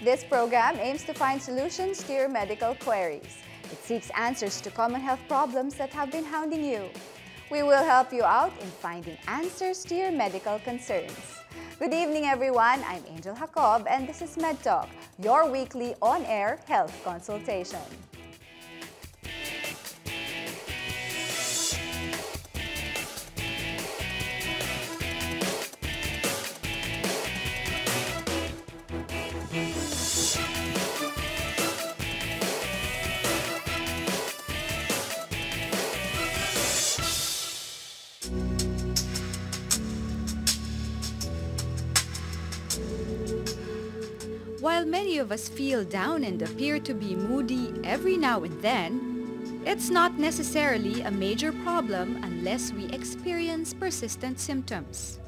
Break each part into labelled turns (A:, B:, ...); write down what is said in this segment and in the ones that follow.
A: This program aims to find solutions to your medical queries. It seeks answers to common health problems that have been hounding you. We will help you out in finding answers to your medical concerns. Good evening, everyone. I'm Angel Jacob, and this is MedTalk, your weekly on-air health consultation.
B: While many of us feel down and appear to be moody every now and then, it's not necessarily a major problem unless we experience persistent symptoms.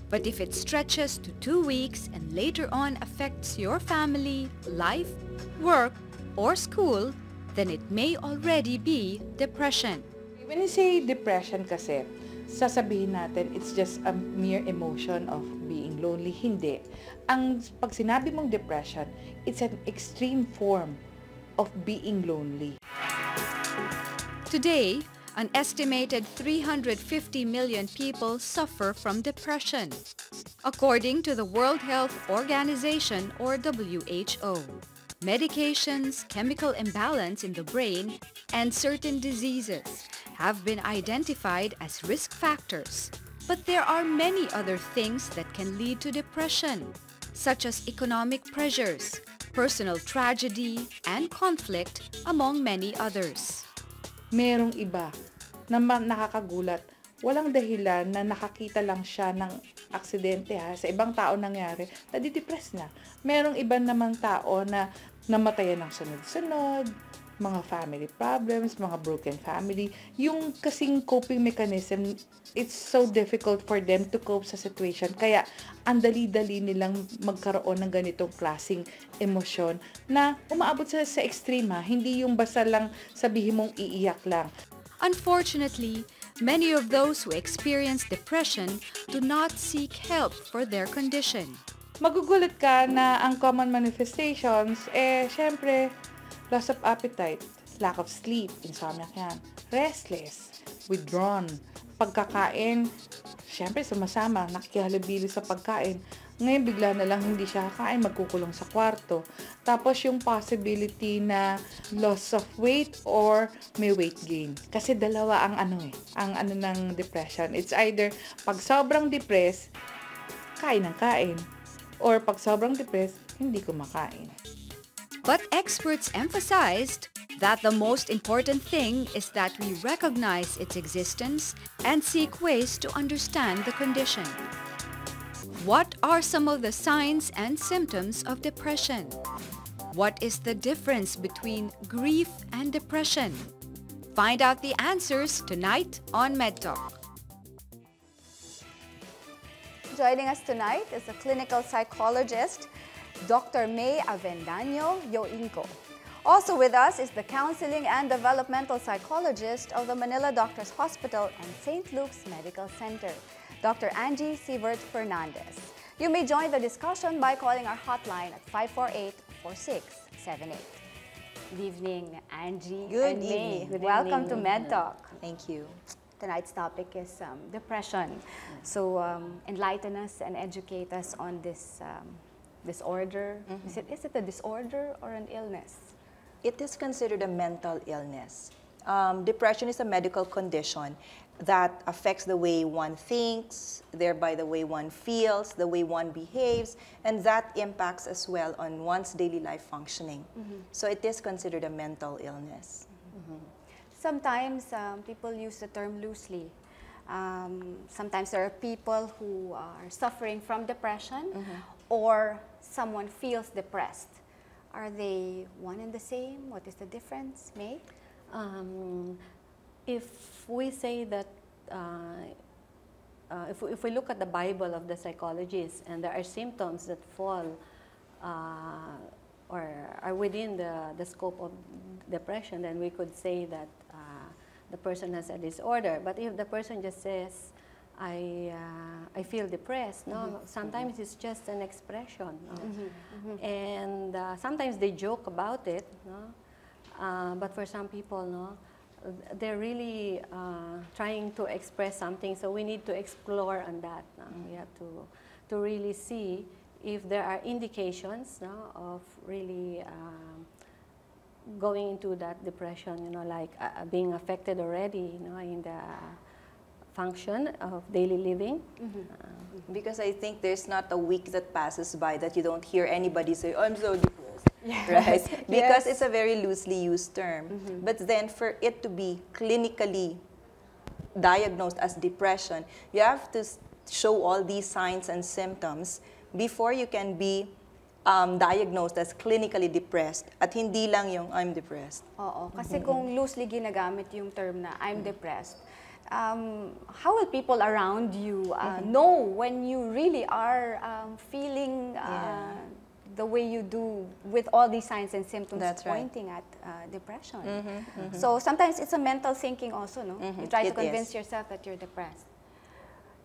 B: But if it stretches to 2 weeks and later on affects your family, life, work, or school, then it may already be depression.
C: When you say depression kasi, sasabihin natin it's just a mere emotion of being lonely. Hindi. Pag sinabi mong depression, it's an extreme form of being lonely.
B: Today, an estimated 350 million people suffer from depression, according to the World Health Organization or WHO. Medications, chemical imbalance in the brain, and certain diseases have been identified as risk factors. But there are many other things that can lead to depression, such as economic pressures, personal tragedy, and conflict, among many others.
C: Merong iba na nakakagulat. Walang dahilan na nakakita lang siya ng aksidente sa ibang tao nangyari, nadidepress na. Merong iba namang tao na namatayan ng sunod-sunod, mga family problems, mga broken family. Yung kasing coping mechanism, it's so difficult for them to cope sa situation. Kaya, ang dali-dali nilang magkaroon ng ganitong klaseng emosyon na umaabot sa extreme Hindi yung basta lang sabihin mong iiyak lang.
B: Unfortunately, many of those who experience depression do not seek help for their condition.
C: Magugulat ka na ang common manifestations, syempre, loss of appetite, lack of sleep, insomnia yan, restless, withdrawn, pagkakain, syempre sumasama, nakikihalubili sa pagkain. Ngayon bigla na lang hindi siya kakain, magkukulong sa kwarto. Tapos yung possibility na loss of weight or may weight gain. Kasi dalawa ang ng depression. It's either pag sobrang depressed, kain ng kain. Or pag sobrang depressed, hindi kumakain.
B: But experts emphasized that the most important thing is that we recognize its existence and seek ways to understand the condition. What are some of the signs and symptoms of depression? What is the difference between grief and depression? Find out the answers tonight on MedTalk.
A: Joining us tonight is a clinical psychologist, Dr. May Avendaño Yoinco. Also with us is the counseling and developmental psychologist of the Manila Doctors Hospital and St. Luke's Medical Center, Dr. Angie Sievert Fernandez. You may join the discussion by calling our hotline at 548-4678. Good evening, Angie
D: Good
A: and May.
D: evening. Good
A: Welcome
D: evening.
A: to MedTalk.
D: Thank you.
A: Tonight's topic is depression. So enlighten us and educate us on this disorder. Is it a disorder or an illness?
D: It is considered a mental illness. Depression is a medical condition that affects the way one thinks, thereby the way one feels, the way one behaves, and that impacts as well on one's daily life functioning. So it is considered a mental illness.
A: Sometimes people use the term loosely. Sometimes there are people who are suffering from depression or someone feels depressed. Are they one and the same? What is the difference, May?
E: If we say that, if we look at the Bible of the psychologists and there are symptoms that fall or are within the scope of depression, then we could say that the person has a disorder. But if the person just says, I feel depressed. No, sometimes it's just an expression. No? And sometimes they joke about it. No? But for some people, no, they're really trying to express something. So we need to explore on that. No? We have to really see if there are indications, no, of really going into that depression. You know, like being affected already, you know, in the function of daily living.
D: Because I think there's not a week that passes by that you don't hear anybody say, "I'm so depressed."
A: Yes.
D: Right? Because
A: Yes.
D: it's a very loosely used term. But then for it to be clinically diagnosed as depression, you have to show all these signs and symptoms before you can be diagnosed as clinically depressed. At hindi lang yung I'm depressed.
A: Oo, kasi kung loosely ginagamit yung term na I'm depressed, how will people around you know when you really are feeling the way you do with all these signs and symptoms pointing at depression? So sometimes it's a mental thinking also, no? You try to convince yourself that you're depressed.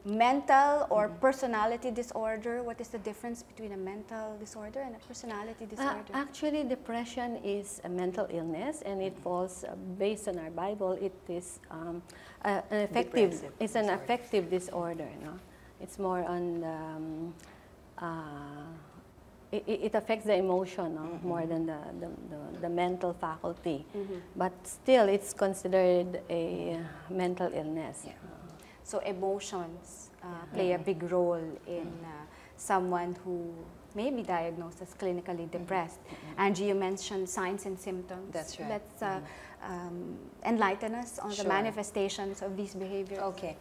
A: Mental or personality disorder, what is the difference between a mental disorder and a personality disorder?
E: Actually, depression is a mental illness, and it falls, based on our Bible, it is an affective, it's an affective disorder. No? It's more on it affects the emotion, no? More than the mental faculty. But still, it's considered a mental illness.
A: So emotions play a big role in someone who may be diagnosed as clinically depressed. Angie, you mentioned signs and symptoms.
D: That's right.
A: Let's enlighten us on the manifestations of these behaviors.
D: Okay.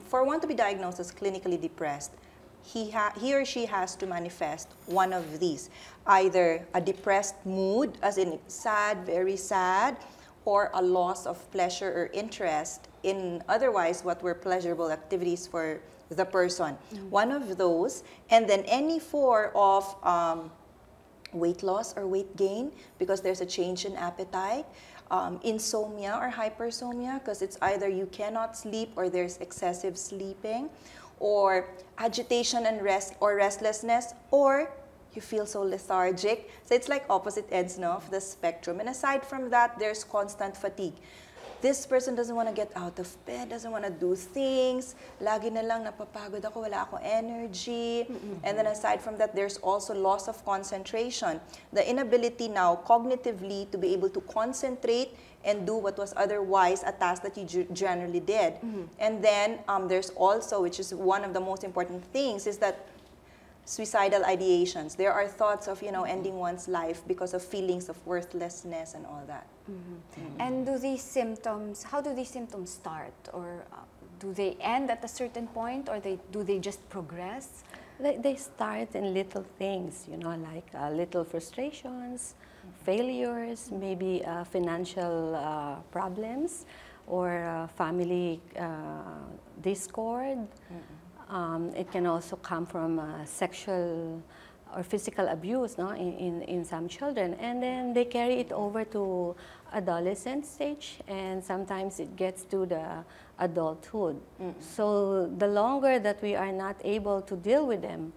D: For one to be diagnosed as clinically depressed, he or she has to manifest one of these. Either a depressed mood, as in sad, very sad, or a loss of pleasure or interest in otherwise what were pleasurable activities for the person. One of those, and then any form of weight loss or weight gain, because there's a change in appetite, insomnia or hypersomnia, because it's either you cannot sleep or there's excessive sleeping, or agitation and restlessness, or you feel so lethargic. So it's like opposite ends, no, of the spectrum. And aside from that, there's constant fatigue. This person doesn't want to get out of bed, doesn't want to do things. Lagi na lang napapagod ako, wala akong energy. And then aside from that, there's also loss of concentration. The inability now cognitively to be able to concentrate and do what was otherwise a task that you generally did. And then there's also, which is one of the most important things, is that suicidal ideations. There are thoughts of, you know, ending one's life because of feelings of worthlessness and all that.
A: And do these symptoms, how do these symptoms start? Or do they end at a certain point, or do they just progress?
E: They start in little things, you know, like little frustrations, failures, maybe financial problems, or family discord. It can also come from sexual or physical abuse, no, in some children, and then they carry it over to adolescent stage, and sometimes it gets to the adulthood. So the longer that we are not able to deal with them,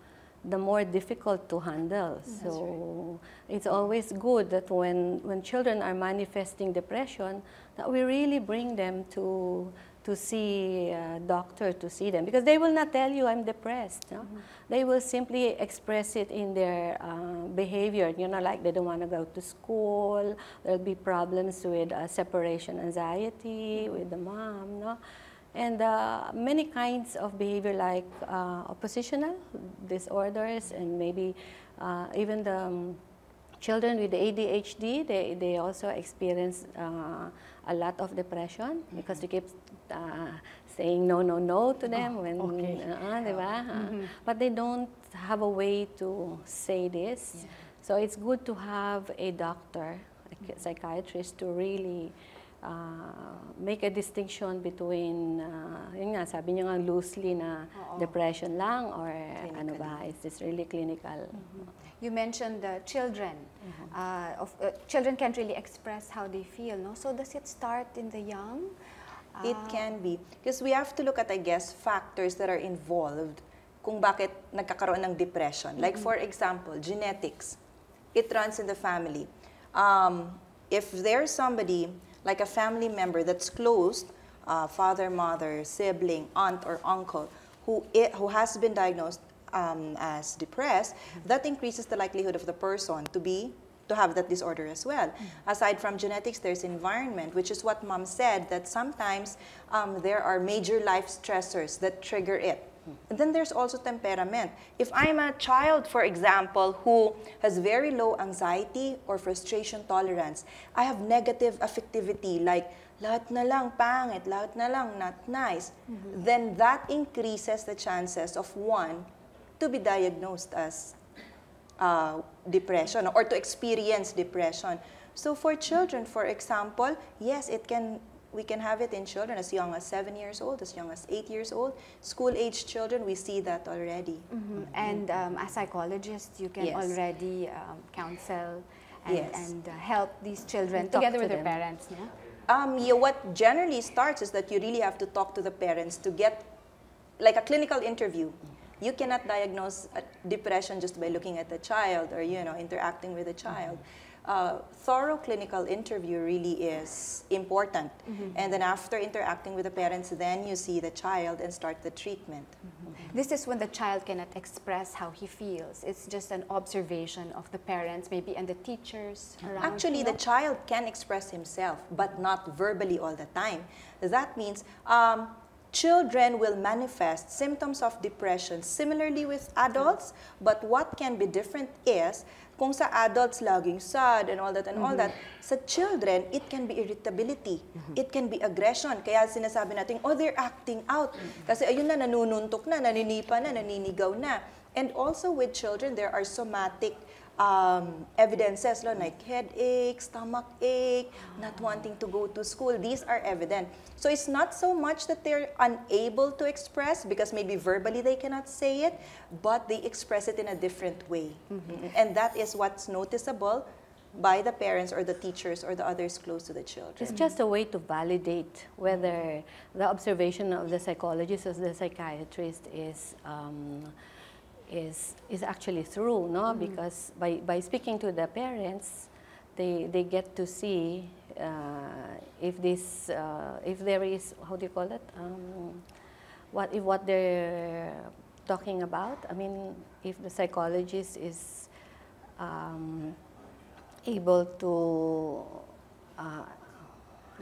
E: the more difficult to handle. So it's always good that when children are manifesting depression, that we really bring them to see a doctor, to see them, because they will not tell you I'm depressed. No? They will simply express it in their behavior. You know, like they don't want to go to school. There'll be problems with separation anxiety with the mom, no? And many kinds of behavior, like oppositional disorders, and maybe even the children with ADHD, they also experience a lot of depression because they keep saying no, no, no to them when, diba? But they don't have a way to say this. So it's good to have a doctor, a psychiatrist, to really make a distinction between, yun nga, sabi niyo nga loosely na depression lang, or ano ba, is this really clinical?
A: You mentioned children. Children can't really express how they feel, no? So does it start in the young?
D: It can be. Because we have to look at, I guess, factors that are involved kung bakit nagkakaroon ng depression. Like, for example, genetics. It runs in the family. If there's somebody, like a family member that's close, father, mother, sibling, aunt, or uncle, who has been diagnosed as depressed, that increases the likelihood of the person to have that disorder as well. Aside from genetics, there's environment, which is what Mom said, that sometimes there are major life stressors that trigger it. And then there's also temperament. If I'm a child, for example, who has very low anxiety or frustration tolerance, I have negative affectivity, like lahat na lang pangit, lahat na lang not nice, then that increases the chances of one to be diagnosed as depression or to experience depression. So for children, for example, yes, we can have it in children as young as 7 years old, as young as 8 years old. School-age children, we see that already.
A: And as psychologists, you can already counsel and help these children together with their parents. Yeah?
D: What generally starts is that you really have to talk to the parents to get like a clinical interview. You cannot diagnose depression just by looking at the child or interacting with the child. Thorough clinical interview really is important. And then after interacting with the parents, then you see the child and start the treatment.
A: This is when the child cannot express how he feels. It's just an observation of the parents, maybe, and the teachers around.
D: Actually, the child can express himself, but not verbally all the time. That means children will manifest symptoms of depression similarly with adults, but what can be different is, kung sa adults laging sad and all that, sa children, it can be irritability, it can be aggression. Kaya sinasabi natin, oh, they're acting out. Kasi ayun na, nanununtok na, naninipa na, naninigaw na. And also with children, there are somatic evidences like headache, stomach ache, not wanting to go to school. These are evident. So it's not so much that they're unable to express because maybe verbally they cannot say it, but they express it in a different way. And that is what's noticeable by the parents or the teachers or the others close to the children.
E: It's just a way to validate whether the observation of the psychologist or the psychiatrist is actually true, no? Because by speaking to the parents, they get to see if there is, how do you call it, what they're talking about. I mean, if the psychologist is able to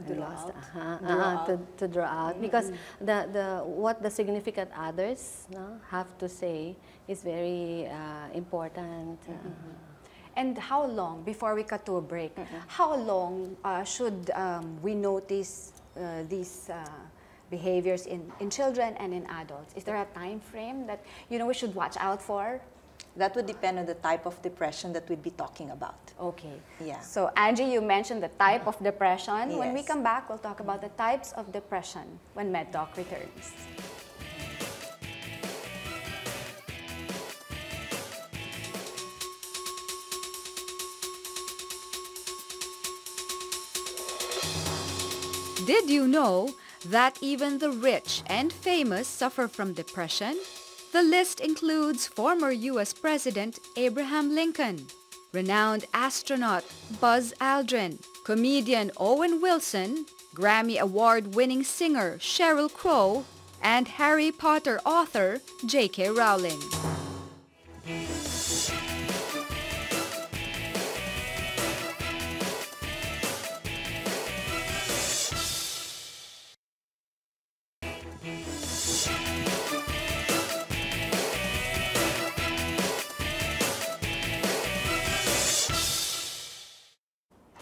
E: to draw out, because what the significant others have to say is very important.
A: And how long, before we cut to a break, how long should we notice these behaviors in children and in adults? Is there a time frame that we should watch out for?
D: That would depend on the type of depression that we'd be talking about.
A: Okay.
D: Yeah.
A: So Angie, you mentioned the type of depression.
D: Yes.
A: When we come back, we'll talk about the types of depression when MedTalk returns.
B: Did you know that even the rich and famous suffer from depression? The list includes former U.S. President Abraham Lincoln, renowned astronaut Buzz Aldrin, comedian Owen Wilson, Grammy Award-winning singer Sheryl Crow, and Harry Potter author J.K. Rowling.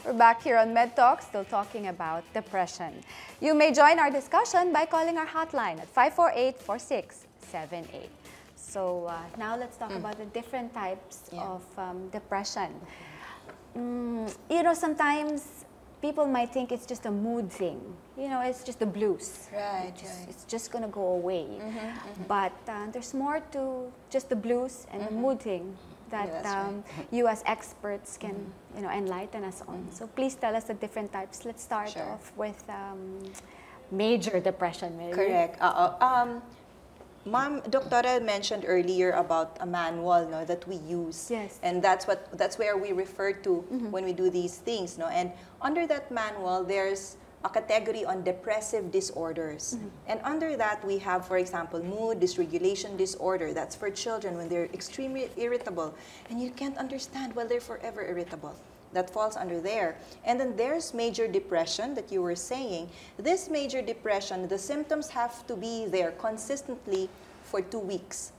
A: We're back here on MedTalk, still talking about depression. You may join our discussion by calling our hotline at 548-4678. So now let's talk about the different types of depression. Sometimes people might think it's just a mood thing. It's just the blues.
D: Right,
A: It's just going to go away. But there's more to just the blues and the mood thing that you as experts can enlighten us on. So please tell us the different types. Let's start off with major depression, maybe.
D: Correct. Ma'am, Doctora mentioned earlier about a manual, no, that we use.
A: Yes.
D: And that's where we refer to when we do these things, no. And under that manual, there's a category on depressive disorders. And under that, we have, for example, mood dysregulation disorder. That's for children when they're extremely irritable. And you can't understand why they're forever irritable. That falls under there. And then there's major depression that you were saying. This major depression, the symptoms have to be there consistently for 2 weeks.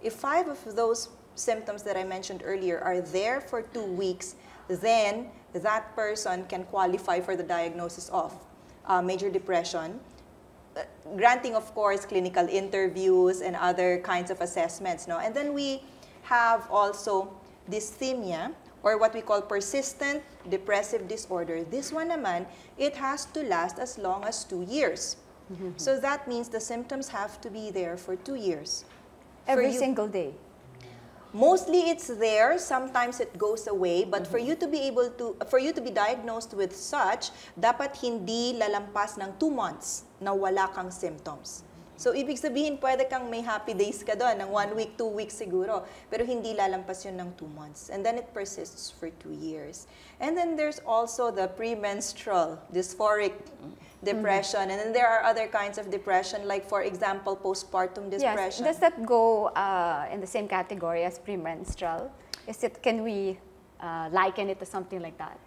D: If 5 of those symptoms that I mentioned earlier are there for 2 weeks, then that person can qualify for the diagnosis of major depression, granting, of course, clinical interviews and other kinds of assessments. No? And then we have also dysthymia, or what we call persistent depressive disorder. This one naman, it has to last as long as 2 years. So that means the symptoms have to be there for 2 years.
A: Every single day.
D: Mostly it's there, sometimes it goes away, but for you to be diagnosed with such, dapat hindi lalampas ng 2 months na wala kang symptoms. So, ibig sabihin, pwede kang may happy days ka doon, ng 1 week, 2 weeks siguro, pero hindi lalampas yun ng 2 months. And then it persists for 2 years. And then there's also the premenstrual dysphoric depression. And then there are other kinds of depression, like, for example, postpartum depression.
A: Yes. Does that go in the same category as premenstrual? Can we liken it to something like that?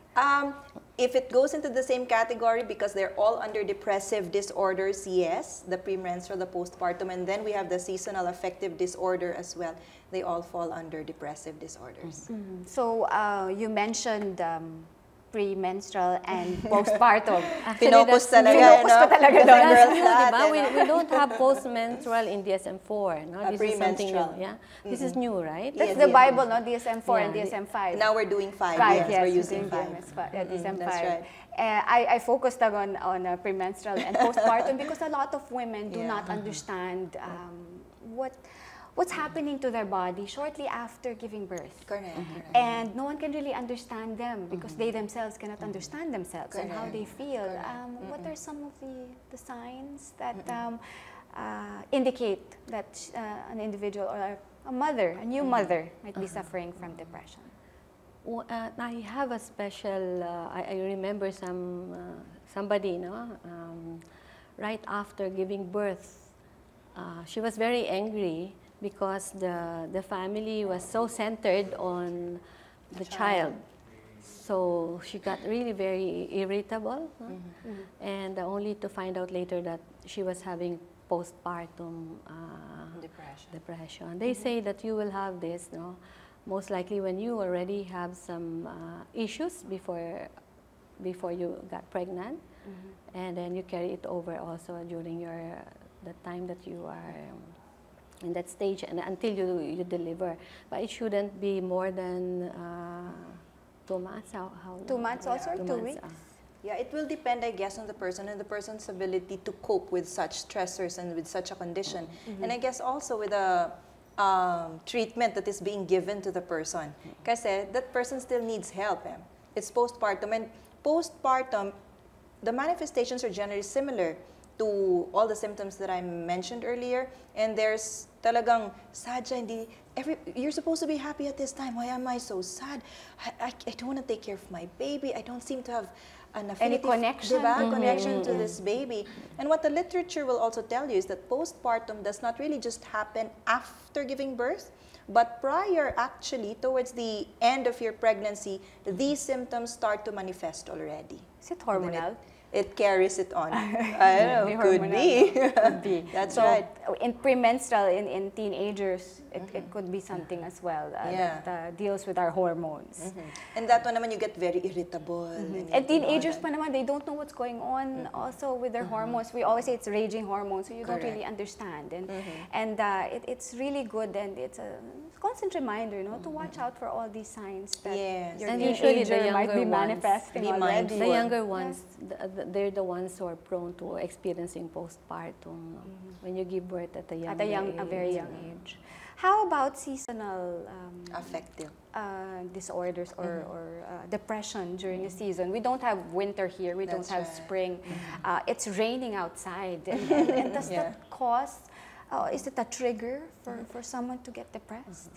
D: If it goes into the same category, because they're all under depressive disorders, yes, the premenstrual, the postpartum, and then we have the seasonal affective disorder as well. They all fall under depressive disorders.
A: So you mentioned premenstrual and postpartum.
D: Finokus talaga,
A: Finokus ko talaga doon.
E: That's new, diba? We don't have postmenstrual in DSM-4. No? This is something new. Yeah? This is new, right?
A: That's the Bible, no? DSM-4 and DSM-5.
D: Now we're doing 5. Yes, we're using 5.
A: DSM-5.
D: That's right.
A: I focused on premenstrual and postpartum because a lot of women do not understand what's happening to their body shortly after giving birth.
D: Correct.
A: And no one can really understand them because they themselves cannot understand themselves and how they feel. What are some of the signs that indicate that an individual or a mother, a new mother, might be suffering from depression?
E: I have a special, I remember somebody, right after giving birth, she was very angry because the family was so centered on the child. So she got really very irritable, and only to find out later that she was having postpartum depression. They say that you will have this, most likely when you already have some issues before you got pregnant, and then you carry it over also during the time that you are in that stage and until you deliver. But it shouldn't be more than 2 months. How
A: 2 months also, 2 weeks?
D: Yeah, it will depend, I guess, on the person and the person's ability to cope with such stressors and with such a condition. And I guess also with a treatment that is being given to the person. Kasi that person still needs help. It's postpartum. And postpartum, the manifestations are generally similar to all the symptoms that I mentioned earlier. And there's talagang sad siya, you're supposed to be happy at this time. Why am I so sad? I don't want to take care of my baby. I don't seem to have an affinity,
A: any connection,
D: connection to this baby. And what the literature will also tell you is that postpartum does not really just happen after giving birth, but prior, actually, towards the end of your pregnancy, these symptoms start to manifest already.
A: Is it hormonal?
D: It carries it on. I don't know, could be.
A: Could be.
D: That's
A: so
D: right.
A: In premenstrual, in teenagers, it could be something as well that deals with our hormones.
D: And that one naman, you get very irritable.
A: And teenagers pa naman, they don't know what's going on also with their hormones. We always say it's raging hormones, so you don't really understand. And it's really good, and it's a constant reminder, to watch out for all these signs that your teenager might be manifesting already.
E: The younger ones, they're the ones who are prone to experiencing postpartum when you give birth at a very young age.
A: How about seasonal
D: Affective.
A: disorders or depression during the season? We don't have winter here. We don't have spring. It's raining outside. And does that cause, is it a trigger for someone to get depressed?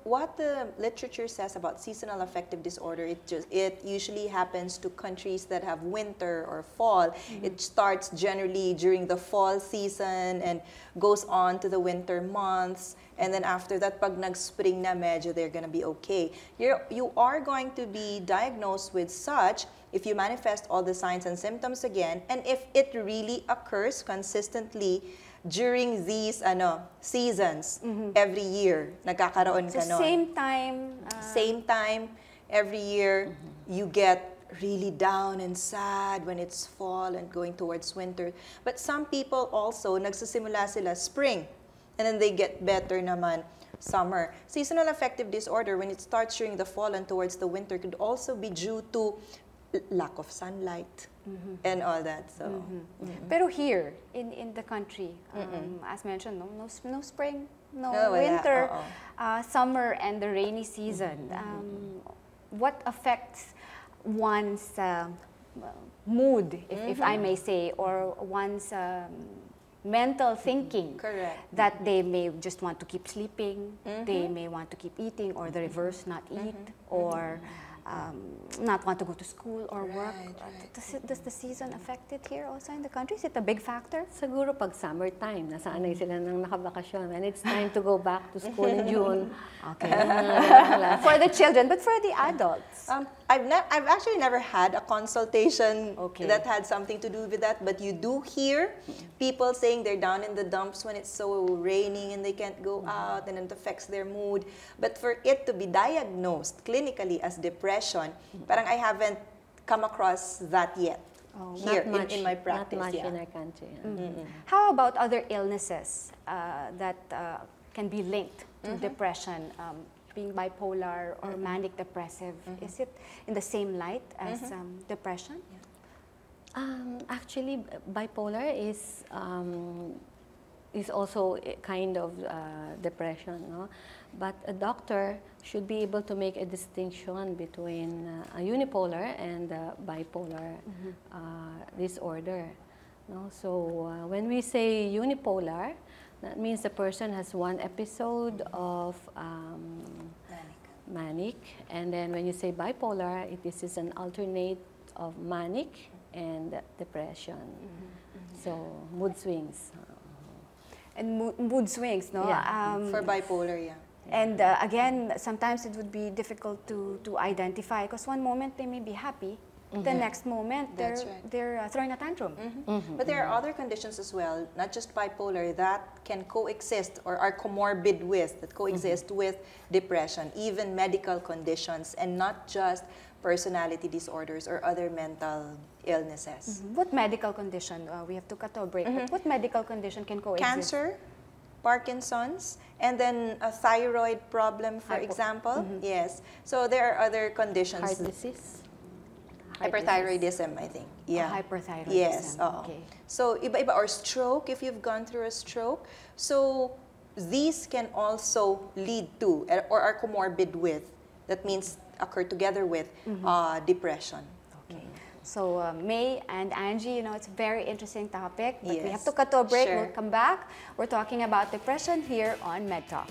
D: What the literature says about seasonal affective disorder, it usually happens to countries that have winter or fall. It starts generally during the fall season and goes on to the winter months. And then after that, pag nag-spring na, medyo they're gonna be okay. You are going to be diagnosed with such if you manifest all the signs and symptoms again, and if it really occurs consistently during these seasons every year. Nagkakaroon ka nun.
A: Same time
D: every year, you get really down and sad when it's fall and going towards winter. But some people also, nagsisimula sila spring, and then they get better naman summer. Seasonal affective disorder, when it starts during the fall and towards the winter, could also be due to lack of sunlight and all that. So,
A: Pero here in the country, as mentioned, no spring, no
D: wala.
A: winter, summer, and the rainy season. What affects one's mood, if I may say, or one's mental thinking?
D: Correct.
A: That they may just want to keep sleeping, they may want to keep eating, or the reverse, not eat, or not want to go to school or work. Does the season affect it here also in the country? Is it a big factor?
E: Siguro pag summertime, nasanay sila nang nakabakasyon. And it's time to go back to school in June.
A: Okay. For the children, but for the adults?
D: I've actually never had a consultation
A: Okay.
D: that had something to do with that, but you do hear people saying they're down in the dumps when it's so raining and they can't go out, and it affects their mood. But for it to be diagnosed clinically as depression, parang I haven't come across that yet here in my practice.
E: Not much in our country.
A: How about other illnesses that can be linked to depression? Being bipolar or manic depressive, is it in the same light as depression?
E: Actually, bipolar is also a kind of depression, no? But a doctor should be able to make a distinction between a unipolar and a bipolar disorder. No? So when we say unipolar, that means the person has one episode of manic, and then when you say bipolar, this is an alternate of manic and depression. So mood swings.
A: And mood swings, no?
E: Yeah.
D: For bipolar, yeah.
A: And again, sometimes it would be difficult to identify because one moment they may be happy, the next moment they're throwing a tantrum.
D: But there are other conditions as well, not just bipolar, that can coexist or are comorbid with, that coexist with depression, even medical conditions, and not just personality disorders or other mental illnesses.
A: What medical condition? We have to cut to a break. But what medical condition can coexist?
D: Cancer, Parkinson's, and then a thyroid problem, for example. Yes. So there are other conditions.
E: Heart disease.
D: Hyperthyroidism, I think. Yeah.
A: Hyperthyroidism.
D: Yes.
A: Okay.
D: So iba-iba, or stroke, if you've gone through a stroke. So these can also lead to, or are comorbid with, that means occur together with depression.
A: Okay. So May and Angie, you know, it's a very interesting topic, but we
D: Yes.
A: have to cut to a break.
D: Sure.
A: We'll come back. We're talking about depression here on MedTalk.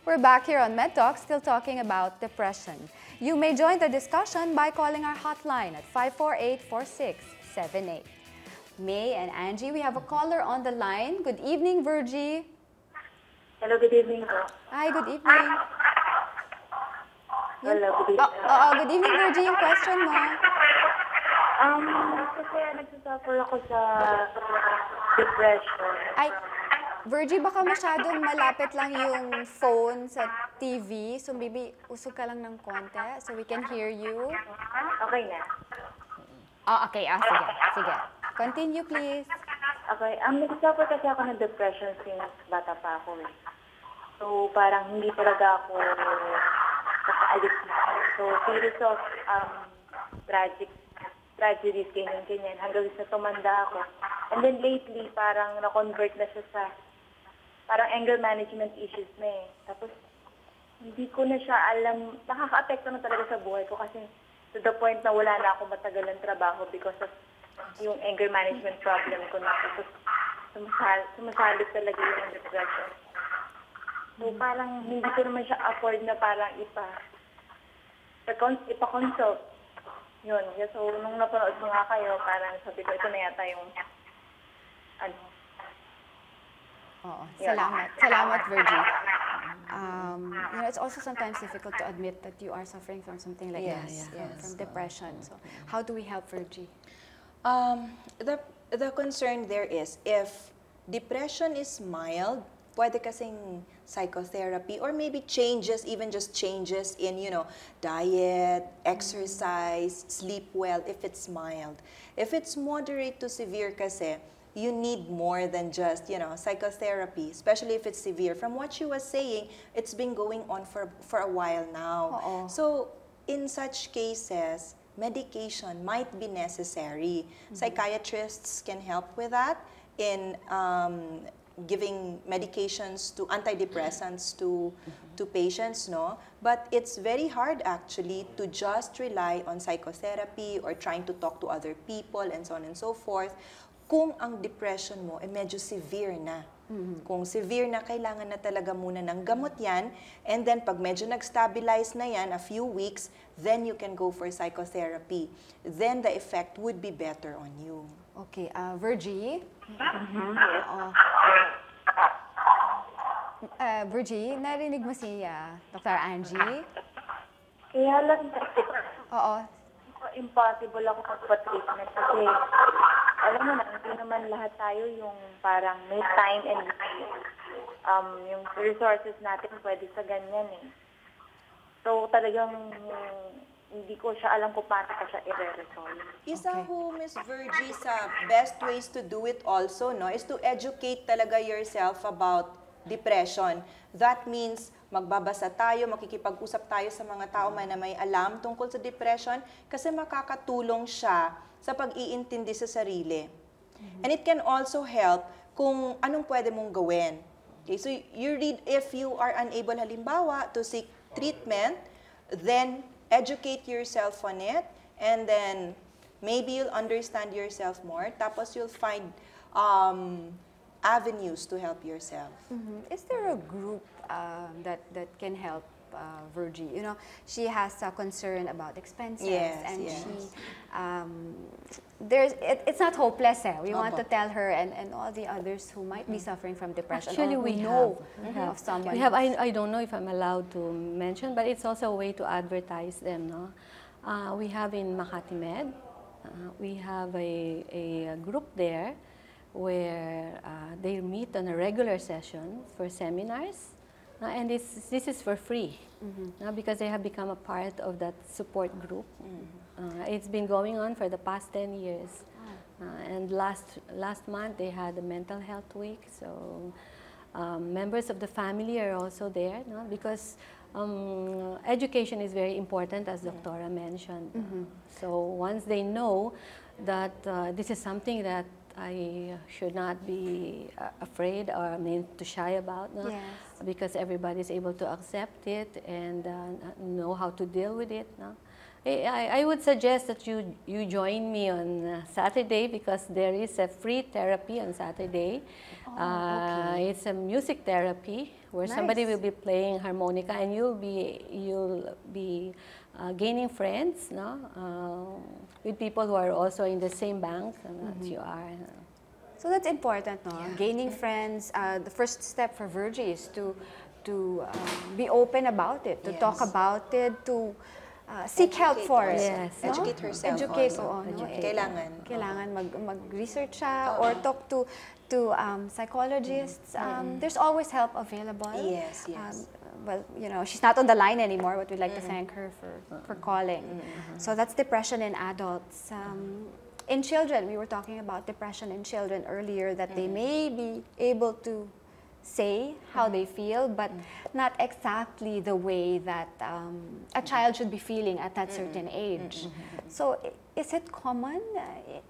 A: We're back here on MedTalk, still talking about depression. You may join the discussion by calling our hotline at 548-4678. May and Angie, we have a caller on the line. Good evening, Virgie.
F: Hello, good evening po.
A: Hi, good evening.
F: Hello, good evening.
A: Good evening, Virgie. Yung question mo.
F: Kasi nagsasuffer ako sa depression.
A: Ay, Virgie, baka masyadong malapit lang yung phone sa TV. So maybe usog ka lang ng konti so we can hear you.
F: Okay na.
A: Oh, okay. Sige. Sige. Continue, please.
F: Okay, nag-suffer kasi ako ng depression since bata pa ako eh. So, parang hindi talaga ako nakaalis na. So, series of tragedies, ganyan. Hanggang sa tumanda ako. And then lately, parang na-convert na siya sa parang anger management issues na eh. Tapos, hindi ko na siya alam, nakaka-apekto na talaga sa buhay ko kasi to the point na wala na ako matagalang trabaho because of yung anger management problem ko na. Tapos, sumasalit talaga yung depression. So, parang hindi ko naman siya afford na parang ipa-consult. Yun. So, nung napanood mo nga kayo, parang sabi ko, ito na yata yung
A: Oo. Salamat. Salamat, Virgie. It's also sometimes difficult to admit that you are suffering from something like this, from depression. So, how do we help Virgie?
D: The concern there is if depression is mild, pwede kasing psychotherapy or maybe changes, even just changes in, diet, exercise, sleep well, if it's mild. If it's moderate to severe kasi, you need more than just, psychotherapy, especially if it's severe. From what she was saying, it's been going on for a while now. So, in such cases, medication might be necessary. Psychiatrists can help with that in giving medications to antidepressants to patients, no? But it's very hard actually to just rely on psychotherapy or trying to talk to other people and so on and so forth kung ang depression mo medyo severe na. Kung severe na, kailangan na talaga muna ng gamot yan. And then, pag medyo nag-stabilize na yan, a few weeks, then you can go for psychotherapy. Then the effect would be better on you.
A: Okay. Virgie? Virgie, narinig mo si Dr. Angie?
F: Kaya lang kasi, impossible ako magpa-treatment kasi alam mo na, hindi naman lahat tayo yung parang may time and yung resources natin pwede sa ganyan eh. So talagang hindi ko siya alam kung paano ko siya i-resolve.
D: Isa ho, Ms. Virgie, sa best ways to do it also, no, is to educate talaga yourself about depression. That means magbabasa tayo, makikipag-usap tayo sa mga tao na may alam tungkol sa depression kasi makakatulong siya sa pag-iintindi sa sarili. And it can also help kung anong pwede mong gawin. Okay, so you read, if you are unable halimbawa to seek treatment, then educate yourself on it, and then maybe you'll understand yourself more, tapos you'll find avenues to help yourself.
A: Is there a group that can help Virgie? She has a concern about expenses, and it's not hopeless. We want to tell her and all the others who might be suffering from depression.
E: Actually,
A: or
E: we
A: know
E: have
A: of someone.
E: We have. I don't know if I'm allowed to mention, but it's also a way to advertise them. No, we have in Makati Med. We have a group there where they meet on a regular session for seminars. And this is for free because they have become a part of that support group. It's been going on for the past 10 years. And last month they had a mental health week. So members of the family are also there because education is very important, as Doctora mentioned. So once they know that this is something that I should not be afraid or to shy about, no?
A: Yes.
E: Because everybody is able to accept it and know how to deal with it. No? I would suggest that you join me on Saturday because there is a free therapy on Saturday. It's a music therapy where somebody will be playing harmonica and you'll be gaining friends, no? With people who are also in the same bank that you are.
A: So that's important, no? Gaining friends. The first step for Virgie is to be open about it, to talk about it, to seek help for it.
E: Yes.
A: No?
D: Educate herself
A: Educate,
D: also.
A: oo, no?
D: Kailangan.
A: Kailangan mag-research siya or talk to psychologists. There's always help available.
D: Yes, yes.
A: Well, you know, she's not on the line anymore, but we'd like to thank her for calling. So that's depression in adults. In children, we were talking about depression in children earlier, that they may be able to say how they feel, but not exactly the way that a child should be feeling at that certain age. So is it common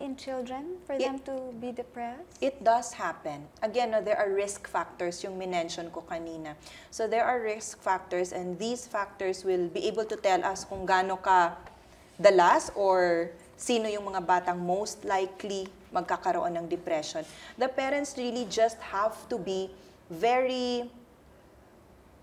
A: in children for them to be depressed?
D: It does happen. Again, there are risk factors, yung minention ko kanina. So there are risk factors, and these factors will be able to tell us kung gaano ka dalas or sino yung mga batang most likely magkakaroon ng depression. The parents really just have to be very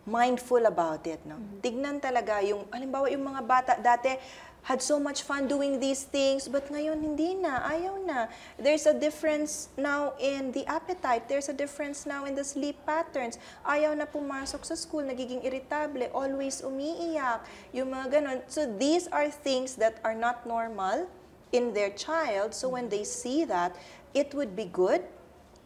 D: mindful about it, no? Tignan talaga yung, halimbawa yung mga bata dati had so much fun doing these things, but ngayon hindi na, ayaw na. There's a difference now in the appetite. There's a difference now in the sleep patterns. Ayaw na pumasok sa school, nagiging irritable, always umiiyak, yung mga ganon. So these are things that are not normal in their child. So when they see that, it would be good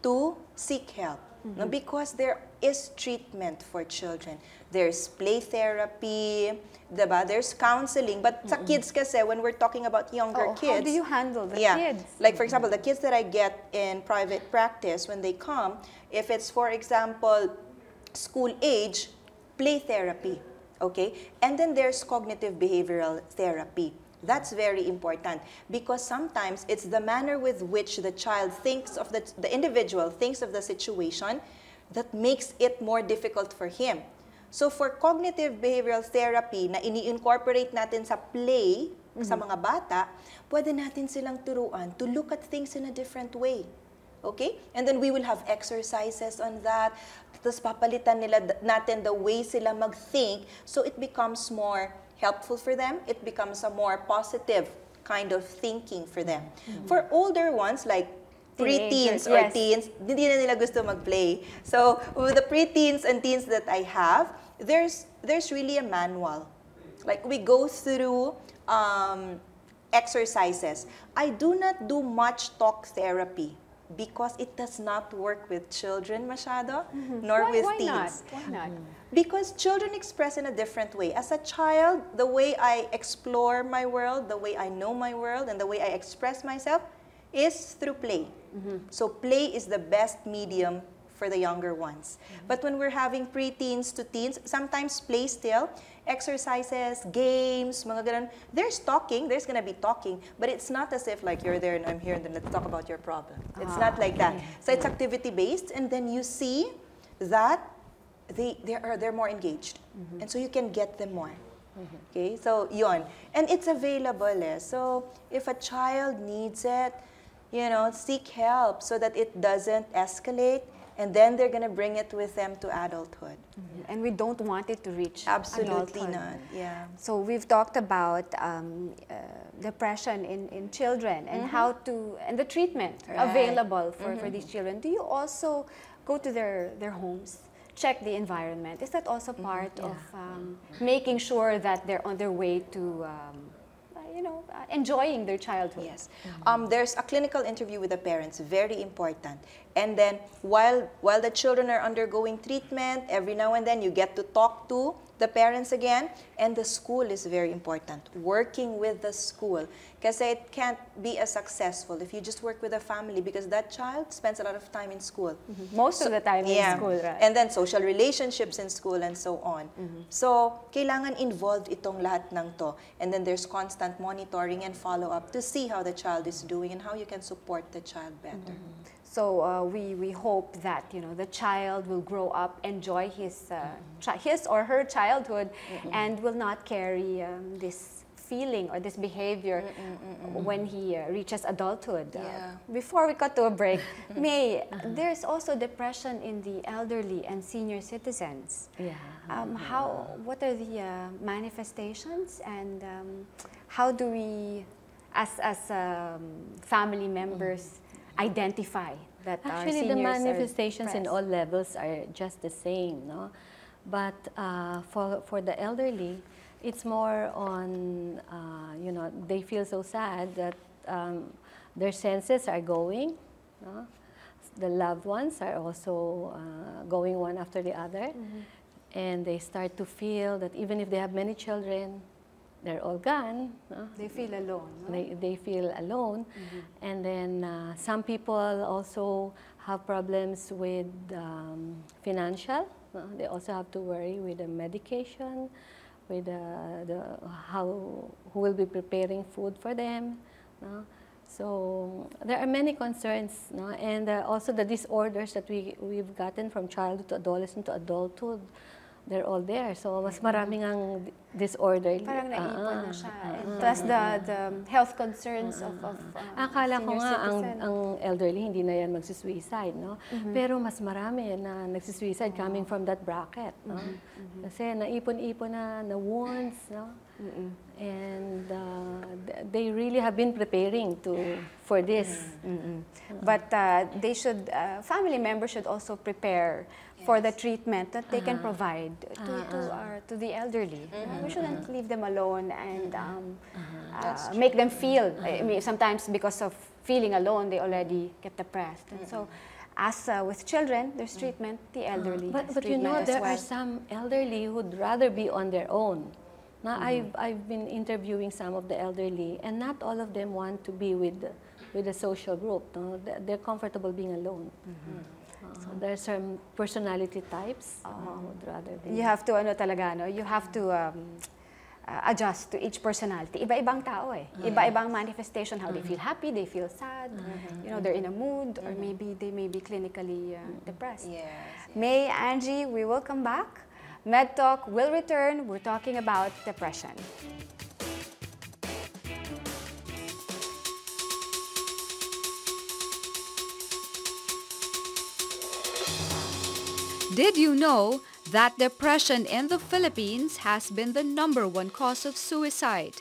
D: to seek help. No, because there is treatment for children. There's play therapy, diba? There's counseling. But sa kids kasi, when we're talking about younger kids...
A: How do you handle the kids?
D: Like for example, the kids that I get in private practice, when they come, if it's for example, school age, play therapy, okay? And then there's cognitive behavioral therapy. That's very important because sometimes it's the manner with which the child thinks of the individual thinks of the situation that makes it more difficult for him. So for cognitive behavioral therapy na ini-incorporate natin sa play sa mga bata, pwede natin silang turuan to look at things in a different way. Okay? And then we will have exercises on that. Tapos papalitan natin the way sila mag-think so it becomes more helpful for them. It becomes a more positive kind of thinking for them. For older ones, like preteens or teens, hindi na nila gusto mag-play. So with the preteens and teens that I have, there's really a manual. Like we go through exercises. I do not do much talk therapy because it does not work with children masyado, nor with teens.
A: Why not?
D: Because children express in a different way. As a child, the way I explore my world, the way I know my world, and the way I express myself is through play. So play is the best medium for the younger ones. But when we're having preteens to teens, sometimes play still, exercises, games, mga ganun. There's talking, there's gonna be talking, but it's not as if like you're there and I'm here and then let's talk about your problem. It's not like that. So it's activity-based, and then you see that they're more engaged. And so you can get them more. Okay, so yun. And it's available So if a child needs it, you know, seek help so that it doesn't escalate, and then they're going to bring it with them to adulthood.
A: And we don't want it to reach
D: Absolutely
A: adulthood.
D: not. Yeah.
A: So we've talked about depression in children and how to, and the treatment available for these children. Do you also go to their homes, check the environment? Is that also part of making sure that they're on their way to enjoying their childhood?
D: Yes. There's a clinical interview with the parents, very important. And then while the children are undergoing treatment, every now and then you get to talk to the parents again, and the school is very important. Working with the school. Kasi it can't be as successful if you just work with a family, because that child spends a lot of time in school.
A: Most of the time in school, right?
D: And then social relationships in school and so on. So, kailangan involved itong lahat ng to. And then there's constant monitoring and follow-up to see how the child is doing and how you can support the child better.
A: So we hope that the child will grow up, enjoy his or her childhood, and will not carry this feeling or this behavior when he reaches adulthood. Before we cut to a break, May, there's also depression in the elderly and senior citizens. What are the manifestations, and how do we, as family members, identify that
E: actually the manifestations in all levels are just the same, no? But for the elderly, It's more on, you know, they feel so sad that their senses are going. No? The loved ones are also going one after the other. And they start to feel that even if they have many children, they're all gone. No?
A: They feel alone. No?
E: They feel alone. And then some people also have problems with financial. No? They also have to worry with the medication, with who will be preparing food for them. No? So there are many concerns, no? And also the disorders that we've gotten from childhood to adolescent to adulthood, they're all there. So mas maraming ang disorder.
A: Parang naipon na siya. Plus the health concerns of
E: Akala ko
A: senior
E: nga
A: citizen.
E: ang elderly hindi na yan magsusuicide, no? Pero mas marami na nagsusuicide coming from that bracket, no? Kasi naipon-ipon na wounds, no? And they really have been preparing for this.
A: But they should, family members should also prepare for the treatment that they can provide to the elderly. We shouldn't leave them alone and make them feel, I mean, sometimes because of feeling alone, they already get depressed. And so, as with children, there's treatment, the elderly has
E: But you know,
A: treatment
E: there
A: as well.
E: are some elderly who'd rather be on their own. Now, I've been interviewing some of the elderly, and not all of them want to be with a social group. No? They're comfortable being alone. So there are some personality types who would rather be.
A: You have to, ano talaga, no? You have to adjust to each personality. Iba-ibang tao eh. Iba-ibang manifestation, how they feel happy, they feel sad, you know, they're in a mood, or maybe they may be clinically depressed. May, Angie, we will come back. MedTalk will return. We're talking about depression.
B: Did you know that depression in the Philippines has been the #1 cause of suicide,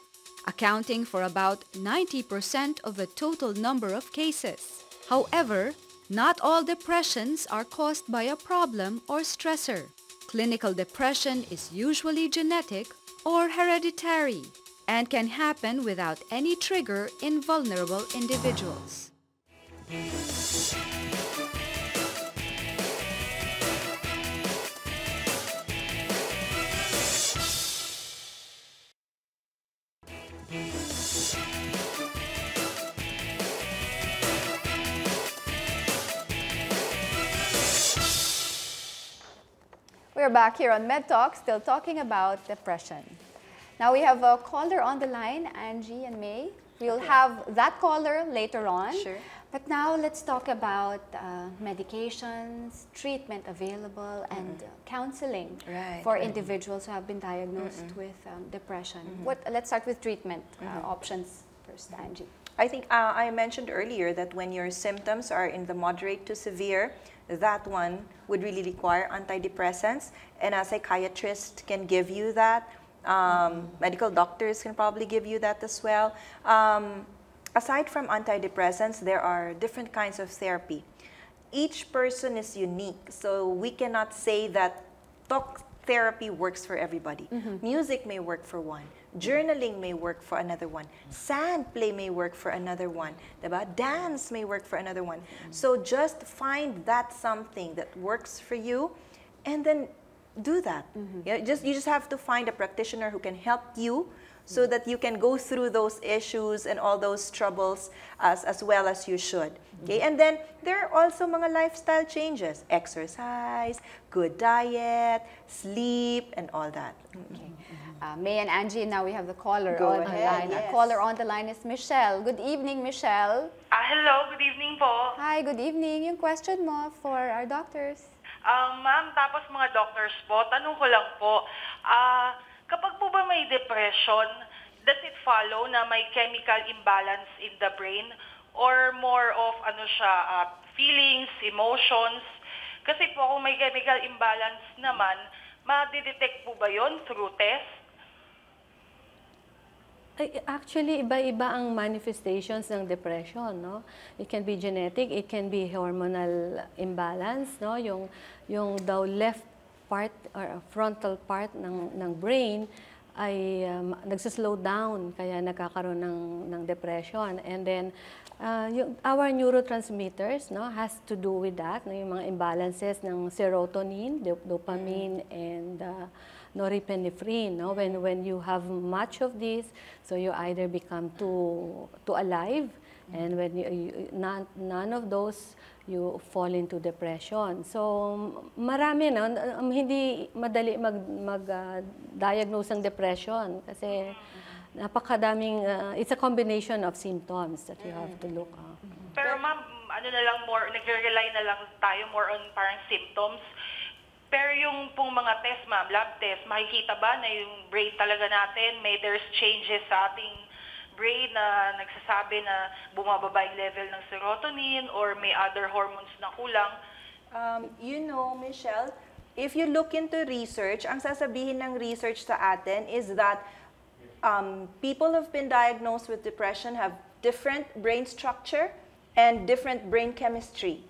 B: accounting for about 90% of the total number of cases? However, not all depressions are caused by a problem or stressor. Clinical depression is usually genetic or hereditary and can happen without any trigger in vulnerable individuals.
A: We're back here on MedTalk, still talking about depression. Now we have a caller on the line, Angie and May. We'll have that caller later on.
D: Sure.
A: But now let's talk about medications, treatment available, and counseling for individuals who have been diagnosed with depression. Let's start with treatment options first, Angie.
D: I think I mentioned earlier that when your symptoms are in the moderate to severe, that one would really require antidepressants, and a psychiatrist can give you that. Medical doctors can probably give you that as well. Aside from antidepressants, there are different kinds of therapy. Each person is unique, so we cannot say that talk therapy works for everybody. Music may work for one. Journaling may work for another one. Sand play may work for another one. Diba? Dance may work for another one. So just find that something that works for you and then do that. Yeah, you just have to find a practitioner who can help you so that you can go through those issues and all those troubles as well as you should. Okay? And then there are also mga lifestyle changes. Exercise, good diet, sleep, and all that.
A: Okay. May and Angie, now we have the caller
D: Go
A: on the
D: ahead,
A: line. Our
D: yes.
A: caller on the line is Michelle. Good evening, Michelle.
G: Hello, good evening po.
A: Hi, good evening. Yung question mo for our doctors.
G: Ma'am, tapos mga doctors po, tanong ko lang po, kapag po ba may depression, does it follow na may chemical imbalance in the brain or more of feelings, emotions? Kasi po kung may chemical imbalance naman, ma-detect po ba yon through test?
E: Actually, iba-iba ang manifestations ng depression, no? It can be genetic, it can be hormonal imbalance, no? Yung daw left part or frontal part ng brain nagsaslow down, kaya nagkakaroon ng depression. And then, our neurotransmitters, no, has to do with that, no, yung mga imbalances ng serotonin, dopamine, and norepinephrine. No? When you have much of this, so you either become too alive, and when none of those, you fall into depression. So, marami, no? Hindi madali mag-diagnose ng depression kasi napakadaming, it's a combination of symptoms that you have to look at.
G: Pero ma'am, ano na lang more, nagre-rely na lang tayo more on parang symptoms. Pero yung pong mga test, ma'am, lab test, makikita ba na yung brain talaga natin, there's changes sa ating brain na nagsasabi na bumababa yung level ng serotonin or may other hormones na kulang?
D: You know, Michelle, if you look into research, ang sasabihin ng research sa atin is that people who've been diagnosed with depression have different brain structure and different brain chemistry.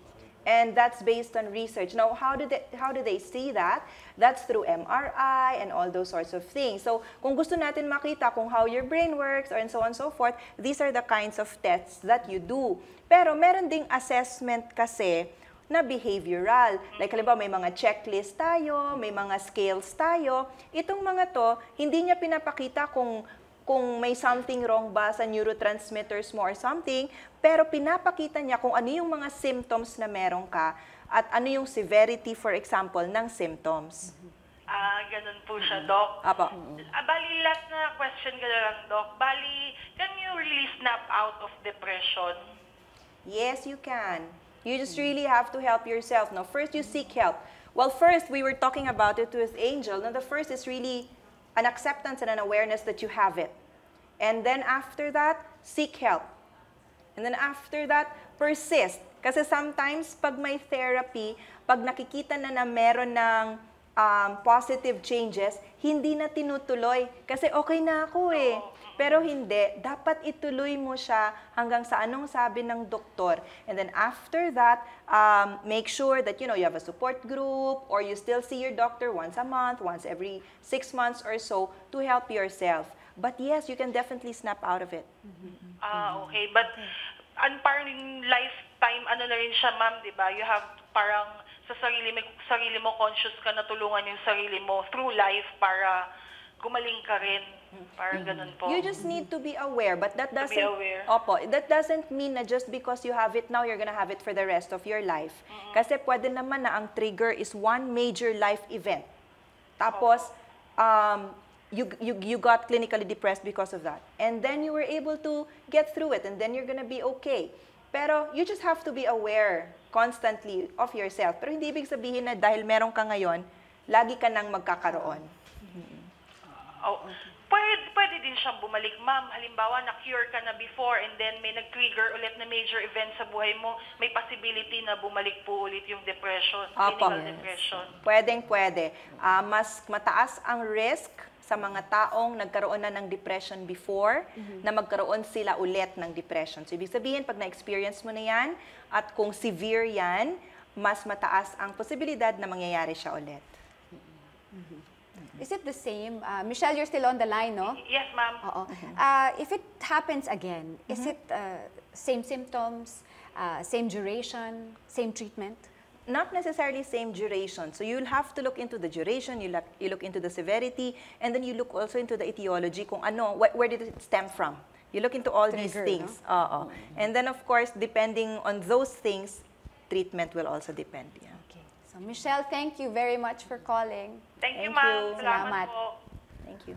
D: And that's based on research. Now, how do they see that? That's through MRI and all those sorts of things. So, kung gusto natin makita kung how your brain works and so on and so forth, these are the kinds of tests that you do. Pero meron ding assessment kasi na behavioral. Like, halimbawa, may mga checklist tayo, may mga scales tayo. Itong mga to, hindi niya pinapakita kung may something wrong ba sa neurotransmitters mo or something, pero pinapakita niya kung ano yung mga symptoms na meron ka at ano yung severity, for example, ng symptoms.
G: Ganun po siya, Doc.
D: Apo.
G: Bali, last na question ka na lang, Doc. Bali, can you really snap out of depression?
D: Yes, you can. You just really have to help yourself. Now, first, you seek help. Well, first, we were talking about it with Angel. Now, the first is really an acceptance and an awareness that you have it. And then after that, seek help. And then after that, persist. Kasi sometimes, pag may therapy, pag nakikita na meron ng positive changes, hindi na tinutuloy. Kasi okay na ako eh. Pero hindi, dapat ituloy mo siya hanggang sa anong sabi ng doktor. And then after that, make sure that you have a support group or you still see your doctor once a month, once every 6 months or so to help yourself. But yes, you can definitely snap out of it.
G: Okay. But parang lifetime, na rin siya, ma'am, di ba? You have parang sa sarili mo conscious ka na tulungan yung sarili mo through life para gumaling ka rin. Parang ganun po.
D: You just need to be aware, but that doesn't...
G: be aware.
D: Opo, that doesn't mean na just because you have it now, you're gonna have it for the rest of your life. Kasi pwede naman na ang trigger is one major life event. Tapos, you got clinically depressed because of that. And then you were able to get through it, and then you're gonna be okay. Pero you just have to be aware constantly of yourself. Pero hindi ibig sabihin na dahil meron ka ngayon, lagi ka nang magkakaroon.
G: Pwede din siyang bumalik, ma'am. Halimbawa, na-cure ka na before and then may nag-trigger ulit na major event sa buhay mo, may possibility na bumalik po ulit yung depression, clinical depression.
D: Pwede. Mas mataas ang risk sa mga taong nagkaroon na ng depression before na magkaroon sila ulit ng depression. So, ibig sabihin, pag na-experience mo na yan at kung severe yan, mas mataas ang posibilidad na mangyayari siya ulit.
A: Is it the same? Michelle, you're still on the line, no?
G: Yes, ma'am.
A: If it happens again, is it same symptoms, same duration, same treatment?
D: Not necessarily same duration. So you'll have to look into the duration, you look into the severity, and then you look also into the etiology, kung where did it stem from. You look into all these things.
A: No?
D: And then, of course, depending on those things, treatment will also depend. Yeah.
A: Okay. So Michelle, thank you very much for calling.
G: Thank you, ma'am.
A: Salamat
G: po.
D: Thank you.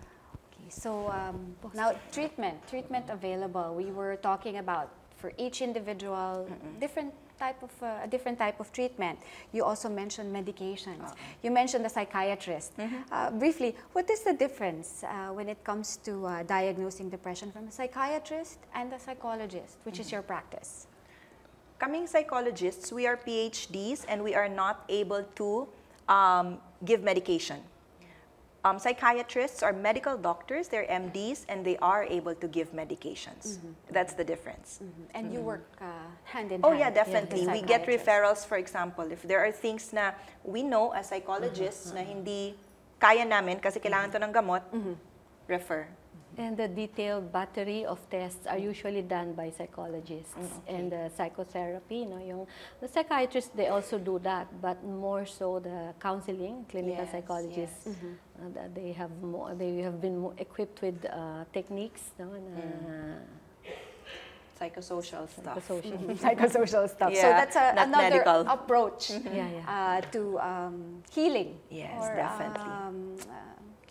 A: Okay, so now treatment available. We were talking about for each individual different type of treatment. You also mentioned medications. You mentioned the psychiatrist. Briefly, what is the difference when it comes to diagnosing depression from a psychiatrist and a psychologist, which is your practice?
D: Coming psychologists, we are PhDs and we are not able to give medication. Psychiatrists are medical doctors, they're MDs, and they are able to give medications. That's the difference.
A: And you work hand in hand.
D: Oh yeah, definitely.
A: with
D: We get
A: psychiatrists.
D: referrals, for example, if there are things na we know as psychologists na hindi kaya namin kasi kailangan to ng gamot, refer.
E: And the detailed battery of tests are usually done by psychologists and psychotherapy. The psychiatrists, they also do that, but more so the counseling, clinical psychologists. They have been equipped with techniques,
D: Psychosocial stuff.
A: Psychosocial stuff.
D: Yeah,
A: So that's another
D: medical
A: approach to healing.
D: Yes,
A: or,
D: definitely.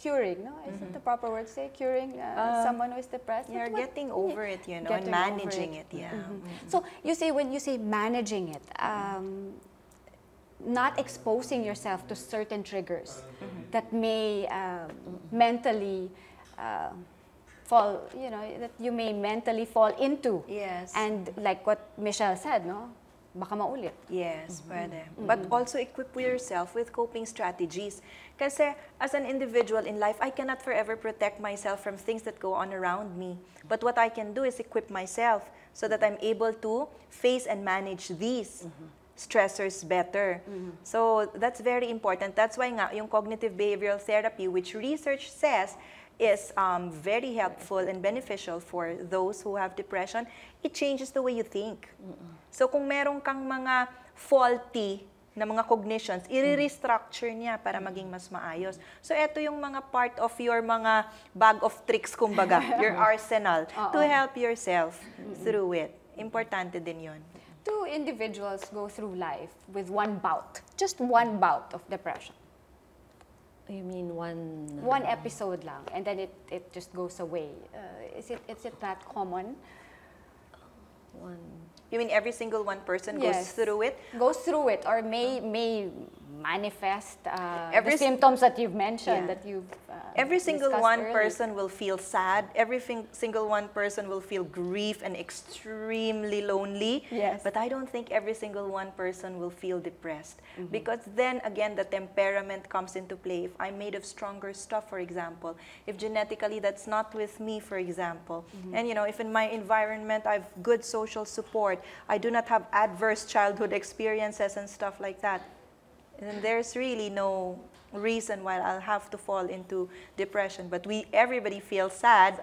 A: Curing, no? Is it the proper word to say? Curing someone who is depressed?
D: You're getting over it, and
A: Getting
D: managing
A: over
D: it. Yeah.
A: So you say, when you say managing it, not exposing yourself to certain triggers that may mentally fall, that you may mentally fall into.
D: Yes.
A: And like what Michelle said, no? Baka maulit.
D: Yes, pwede. But also equip yourself with coping strategies. Kasi as an individual in life, I cannot forever protect myself from things that go on around me. But what I can do is equip myself so that I'm able to face and manage these stressors better. So that's very important. That's why nga, yung cognitive behavioral therapy, which research says is very helpful and beneficial for those who have depression, it changes the way you think. So kung meron kang mga faulty na mga cognitions, i-restructure niya para maging mas maayos. So ito yung mga part of your mga bag of tricks, kumbaga, your arsenal, to help yourself through it. Importante din yun.
A: Do individuals go through life with one bout, just one bout of depression?
E: You mean one...
A: One episode lang, and then it just goes away. Is it that common?
E: One...
D: You mean every single one person goes through it?
A: Goes through it, or may manifest the symptoms that you've mentioned, that you've
D: every single
A: discussed
D: one
A: earlier.
D: person will feel sad. Every single one person will feel grief and extremely lonely.
A: Yes.
D: But I don't think every single one person will feel depressed. Because then again, the temperament comes into play. If I'm made of stronger stuff, for example, if genetically that's not with me, for example, and if in my environment I have good social support, I do not have adverse childhood experiences and stuff like that, and there's really no reason why I'll have to fall into depression. But everybody feels sad.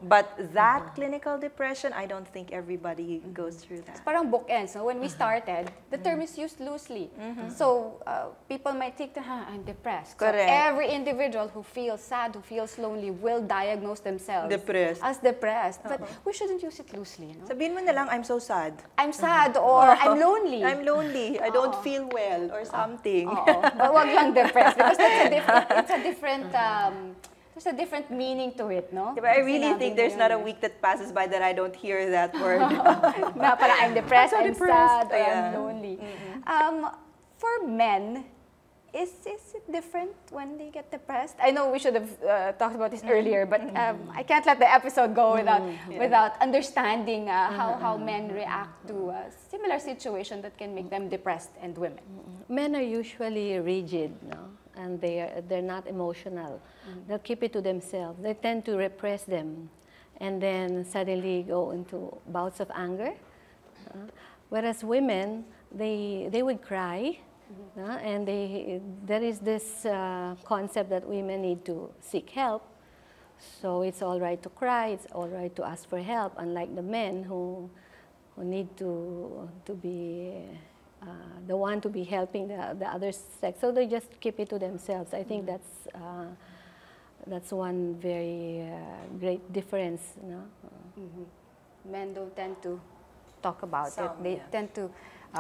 D: But that clinical depression, I don't think everybody goes through that.
A: It's parang bookends. So when we started, the term is used loosely. So people might think, I'm depressed.
D: Correct.
A: So every individual who feels sad, who feels lonely, will diagnose themselves as depressed. But we shouldn't use it loosely.
D: Sabihin mo na lang, I'm so sad.
A: I'm sad, or I'm lonely.
D: I'm lonely. I don't feel well, or something.
A: But wag lang depressed, because it's a different, there's a different meaning to it, no?
D: Yeah, but I really think there's not a week that passes by that I don't hear that word.
A: Na parang I'm depressed, I'm sad, or
D: yeah.
A: I'm lonely. For men, is it different when they get depressed? I know we should have talked about this earlier, but I can't let the episode go without understanding how men react to a similar situation that can make them depressed, and women.
E: Men are usually rigid, no? And they're not emotional. They'll keep it to themselves. They tend to repress them, and then suddenly go into bouts of anger. Whereas women, they would cry, and there is this concept that women need to seek help. So it's all right to cry. It's all right to ask for help. Unlike the men who need to be the one to be helping the other sex, so they just keep it to themselves. I think that's one very great difference. No?
A: Men don't tend to talk about it. They tend to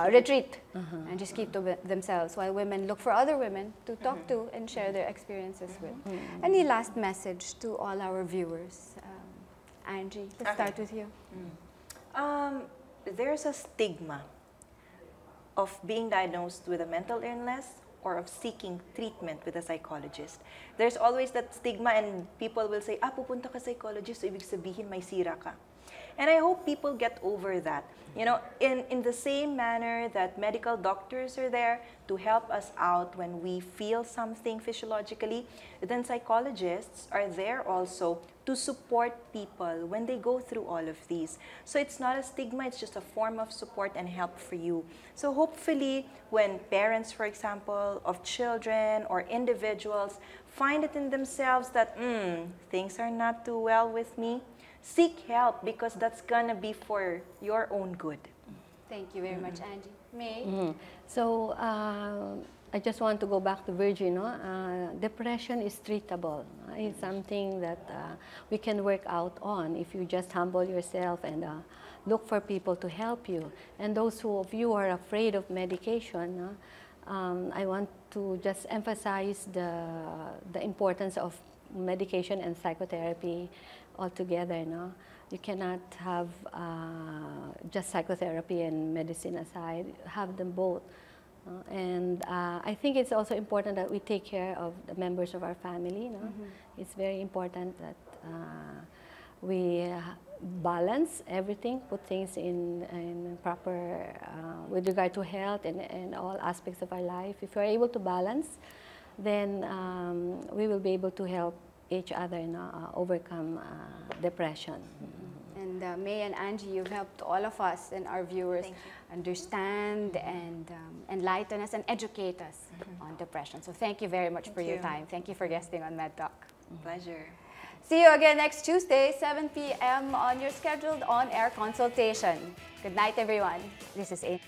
A: retreat and just keep to themselves, while women look for other women to talk to and share their experiences with. Any last message to all our viewers? Angie, let's start with you.
D: There's a stigma of being diagnosed with a mental illness or of seeking treatment with a psychologist. There's always that stigma, and people will say, pupunta ka psychologist, so ibig sabihin may sira ka. And I hope people get over that. You know, in the same manner that medical doctors are there to help us out when we feel something physiologically, then psychologists are there also to support people when they go through all of these. So it's not a stigma, it's just a form of support and help for you. So hopefully when parents, for example, of children or individuals find it in themselves that things are not too well with me, seek help, because that's gonna be for your own good.
A: Thank you very much, Angie. May?
E: So I just want to go back to Virgin. Depression is treatable. It's something that we can work out on if you just humble yourself and look for people to help you. And those of you who are afraid of medication, I want to just emphasize the importance of medication and psychotherapy altogether. You cannot have just psychotherapy and medicine aside. Have them both. And I think it's also important that we take care of the members of our family. It's very important that we balance everything, put things in proper, with regard to health and all aspects of our life. If we're able to balance, then we will be able to help each other overcome depression.
A: And May and Angie, you've helped all of us and our viewers understand and enlighten us and educate us on depression. So thank you very much for your time. Thank you for guesting on MedTalk.
D: Pleasure.
A: See you again next Tuesday, 7 p.m. on your scheduled on-air consultation. Good night, everyone. This is A.